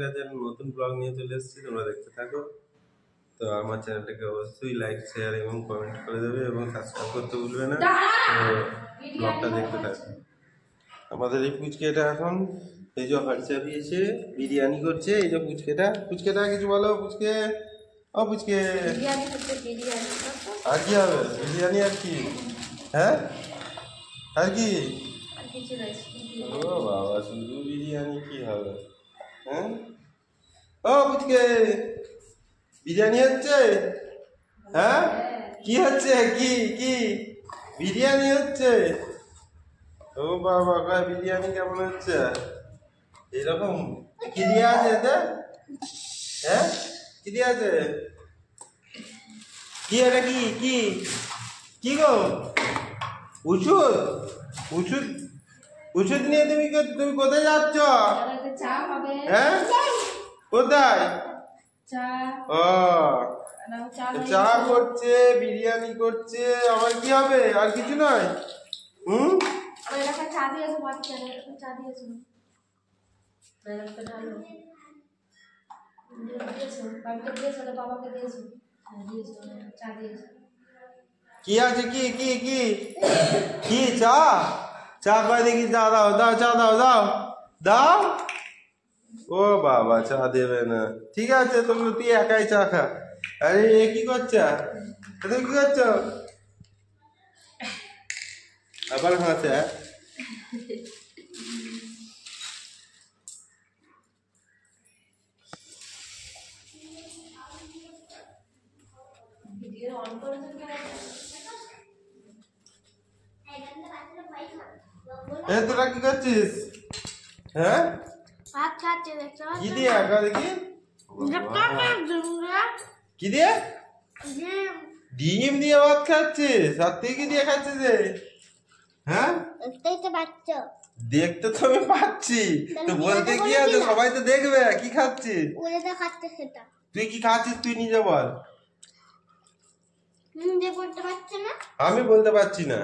কাছে নতুন ব্লগ নিয়ে চলে এসেছি, তোমরা দেখতে থাকো। তো আমার চ্যানেলটাকে অবশ্যই লাইক, শেয়ার এবং কমেন্ট করে দেবে এবং সাবস্ক্রাইব করতে ভুলবে না। তো ব্লগটা দেখতে থাকো। আমাদের এই পুচকেটা এখন এই যে হাড়ি চাপিয়েছে, বিরিয়ানি করছে। এই যে পুচকেটা কিছু বলো। পুচকে, ও পুচকে, আর কি হবে? বিরিয়ানি আর কি? হ্যাঁ, আর কি? ও বাবা, শুধু বিরিয়ানি কি হবে? হ্যাঁ, ও পুচকে, বিরিয়ানি হচ্ছে? হ্যাঁ, কি হচ্ছে? কি কি বিরিয়ানি হচ্ছে? ও বাবা, বিরিয়ানি কেমন হচ্ছে? এরকম কি দিয়ে আছে এতে? হ্যাঁ, কি দিয়ে আছে? কি এটা? কি কি কি গো? ওষুধ? ওষুধ? ওষুধ নিয়ে তুমি কোথায় যাচ্ছ? হ্যাঁ, কোথায়? ও, চা করছে, বিরিয়ানি করছে, আমার কি হবে? আর কিছু নয়? কি আছে? কি কি কি কি? চা? চা কয় দেখি, দাও দাও দাও, চা দাও দাও দাও। ও বাবা, চা দেবে না? ঠিক আছে, তুই একাই চা খা। আরে এ কি করছো? তুমি কি করছো? আবার হাসে। তোরা কি করছিস? হ্যাঁ, কি দিয়ে? দেখি কি দিয়ে? ডিম দিয়ে ভাত খাচ্ছিস? আর তুই কি দিয়ে খাচ্ছিস? হ্যাঁ, দেখতে তো আমি পাচ্ছি, তো বলতে কি আছে? সবাই তো দেখবে কি খাচ্ছিস। তুই কি খাচ্ছিস তুই নিজে বল। আমি বলতে পারছি না।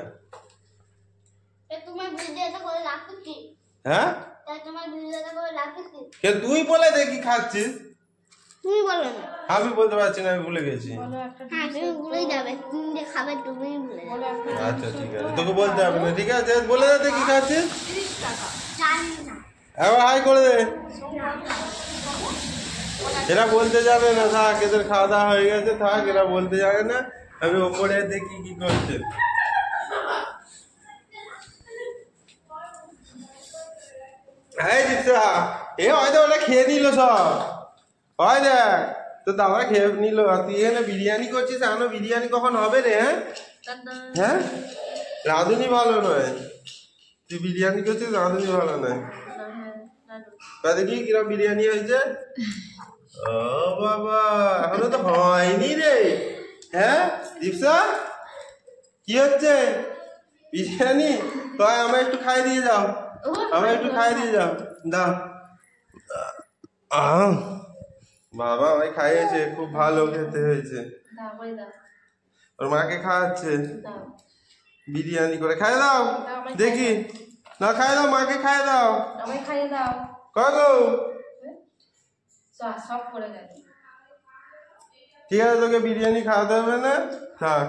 হ্যাঁ, তুই বলে দেখি খাচ্ছিস। আমি বলতে পারছি না, আমি ভুলে গেছি। আচ্ছা ঠিক আছে, তোকে বলতে হবে না। ঠিক আছে, বলে দে দেখি খাচ্ছিস। এবার হাই করে দে। এরা বলতে যাবে না, থাক, এদের খাওয়া দাওয়া হয়ে গেছে, থাক, এরা বলতে যাবে না। আমি ওপরে দেখি কি করছে। হ্যাঁ দীপা, হয়তো ওরা খেয়ে নিল সব। হয় দেখ, তো দাদা খেয়ে নিল, আর তুই এখানে বিরিয়ানি করছিস। এখনো বিরিয়ানি কখন হবে রে? হ্যাঁ হ্যাঁ, রাঁধুনি ভালো নয়। তুই বিরিয়ানি করছিস, রাঁধুনি ভালো নয়। দেখি কিরম বিরিয়ানি হয়েছে। ও বাবা, এখনো তো হয়নি রে। হ্যাঁ দীপসা, কি হচ্ছে? বিরিয়ানি? তাই আমায় একটু খাই দিয়ে যাও, আমায় একটু খাই দিয়ে যাও। দাও। বাবা আমায় খাইয়েছে, খুব ভালো খেতে হয়েছে। ওর মাকে খাওয়াচ্ছে বিরিয়ানি করে। খাই দাও দেখি, না খাই দাও, মাকে খাই দাও। কাগো ঠিক আছে, তোকে বিরিয়ানি খাওয়াতে হবে না, থাক।